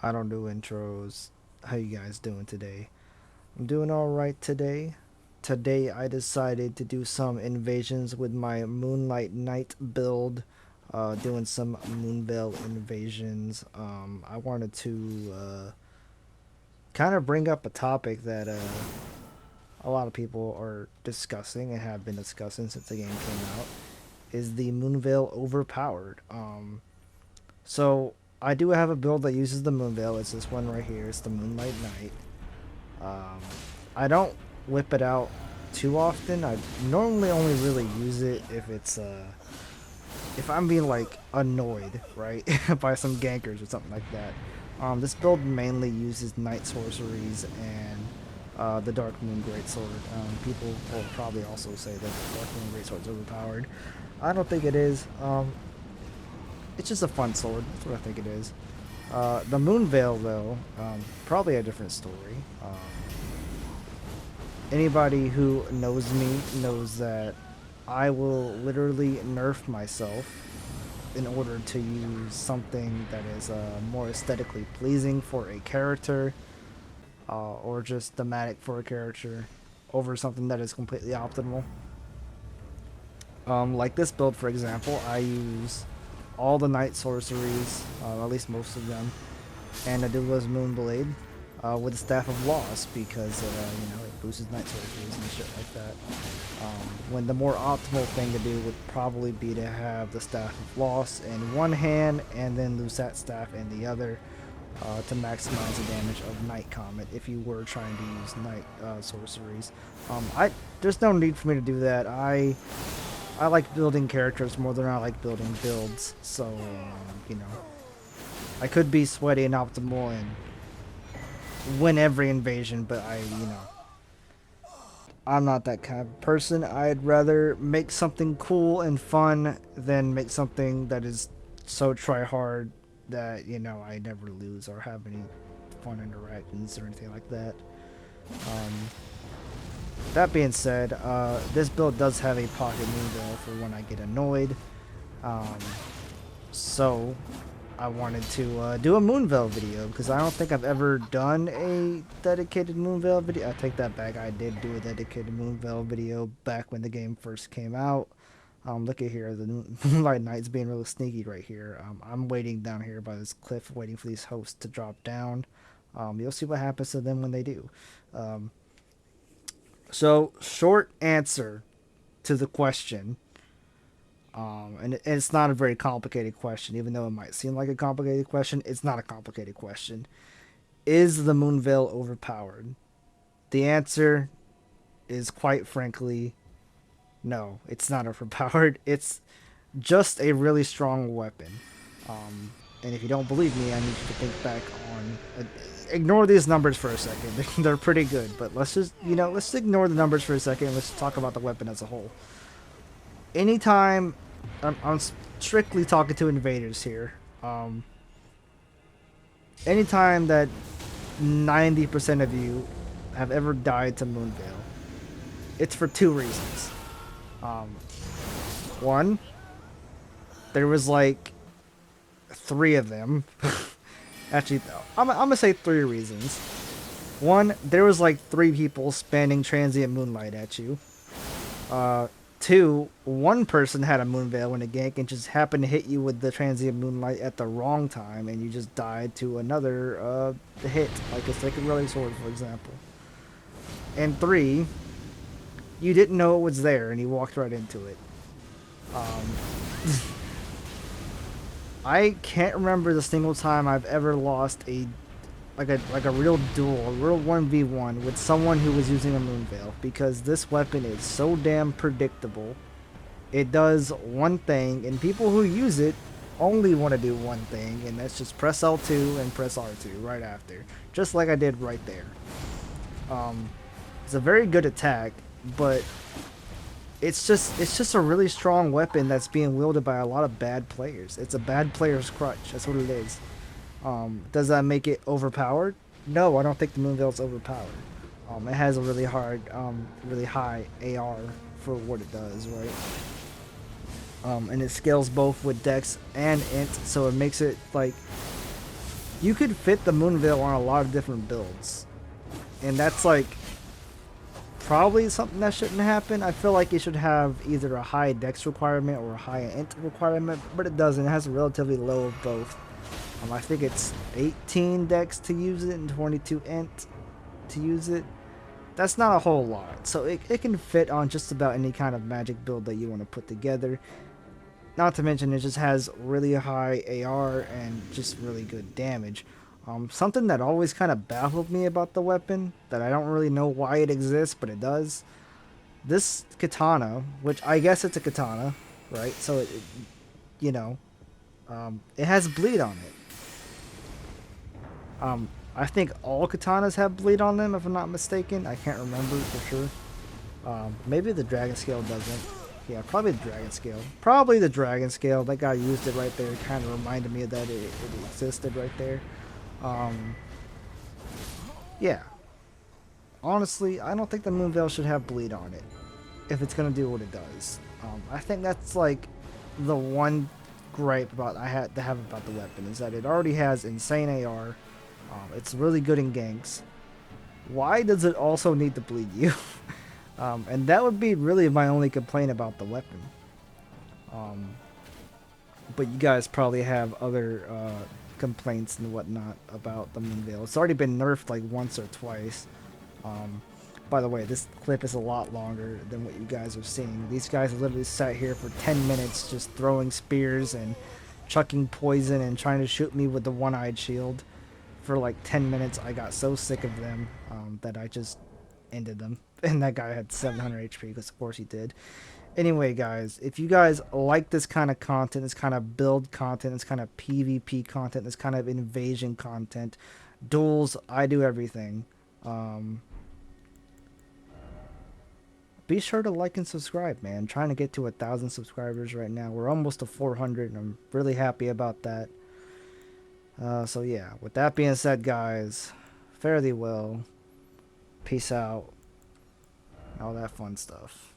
I don't do intros. How you guys doing today? I'm doing all right today. Today I decided to do some invasions with my Moonlight Knight build, doing some Moonveil invasions. I wanted to kind of bring up a topic that a lot of people are discussing and have been discussing since the game came out. Is the Moonveil overpowered? So I do have a build that uses the Moonveil. It's this one right here. It's the Moonlight Knight. Um, I don't whip it out too often. I normally only really use it if I'm being like annoyed, right, by some gankers or something like that. This build mainly uses night sorceries and the Dark Moon Greatsword. People will probably also say that the Dark Moon Greatsword is overpowered. I don't think it is. It's just a fun sword. That's what I think it is. The Moonveil, though, probably a different story. Anybody who knows me knows that I will literally nerf myself in order to use something that is more aesthetically pleasing for a character, or just thematic for a character, over something that is completely optimal. Like this build, for example, I use all the night sorceries, at least most of them, and I do was Moonblade with the Staff of Loss because it boosts night sorceries and shit like that. When the more optimal thing to do would probably be to have the Staff of Loss in one hand and then lose that staff in the other, to maximize the damage of Night Comet if you were trying to use night sorceries. There's no need for me to do that. I like building characters more than I like building builds, so, I could be sweaty and optimal and win every invasion, but I'm not that kind of person. I'd rather make something cool and fun than make something that is so try-hard that, I never lose or have any fun interactions or anything like that. That being said, this build does have a pocket Moonveil for when I get annoyed. So I wanted to do a Moonveil video because I don't think I've ever done a dedicated Moonveil video. I take that back. I did do a dedicated Moonveil video back when the game first came out. Look at here, the Moonlight Knight's being really sneaky right here. I'm waiting down here by this cliff, waiting for these hosts to drop down. You'll see what happens to them when they do. So, short answer to the question, and it's not a very complicated question, even though it might seem like a complicated question. It's not a complicated question. Is the Moonveil overpowered? The answer is quite frankly, no, it's not overpowered. It's just a really strong weapon. And if you don't believe me, I need you to think back on... ignore these numbers for a second. They're pretty good, but let's just, let's ignore the numbers for a second. Let's talk about the weapon as a whole. Anytime... I'm strictly talking to invaders here. Anytime that 90% of you have ever died to Moonveil, it's for two reasons. One, there was like 3 of them. Actually, I'm gonna say 3 reasons. One, there was like 3 people spamming transient moonlight at you. 2, one person had a Moonveil in a gank and just happened to hit you with the transient moonlight at the wrong time, and you just died to another hit, like a Sacred Relic Sword, for example. And 3, you didn't know it was there, and you walked right into it. I can't remember the single time I've ever lost a real duel, a real 1v1 with someone who was using a Moonveil, because this weapon is so damn predictable. It does one thing, and people who use it only want to do one thing, and that's just press L2 and press R2 right after, just like I did right there. It's a very good attack, but it's just a really strong weapon that's being wielded by a lot of bad players. It's a bad player's crutch. That's what it is. Does that make it overpowered? No, I don't think the Moonveil's overpowered. It has a really high AR for what it does, right? And it scales both with Dex and Int, so it makes it like you could fit the Moonveil on a lot of different builds, and that's like probably something that shouldn't happen. I feel like it should have either a high dex requirement or a high int requirement, but it doesn't. It has a relatively low of both. I think it's 18 dex to use it and 22 int to use it. That's not a whole lot, so it can fit on just about any kind of magic build that you want to put together. Not to mention it just has really high AR and just really good damage. Something that always kind of baffled me about the weapon, that I don't really know why it exists, but it does. This katana, which I guess it's a katana, right? So you know, it has bleed on it. I think all katanas have bleed on them, if I'm not mistaken. I can't remember for sure. Maybe the dragon scale doesn't. Yeah, probably the dragon scale. Probably the dragon scale. That guy used it right there. It kind of reminded me that it existed right there. Yeah. Honestly, I don't think the Moonveil should have bleed on it if it's gonna do what it does. I think that's like the one gripe about I had to have about the weapon is that it already has insane AR. It's really good in ganks. Why does it also need to bleed you? And that would be really my only complaint about the weapon. But you guys probably have other complaints and whatnot about the Moonveil. It's already been nerfed like once or twice. By the way, this clip is a lot longer than what you guys are seeing. These guys literally sat here for 10 minutes just throwing spears and chucking poison and trying to shoot me with the one-eyed shield. For like 10 minutes, I got so sick of them that I just ended them. And that guy had 700 HP, because of course he did. Anyway, guys, if you guys like this kind of content, this kind of build content, this kind of PvP content, this kind of invasion content, duels, I do everything. Be sure to like and subscribe, man. I'm trying to get to 1,000 subscribers right now. We're almost to 400, and I'm really happy about that. So yeah, with that being said, guys, fare thee well. Peace out. All that fun stuff.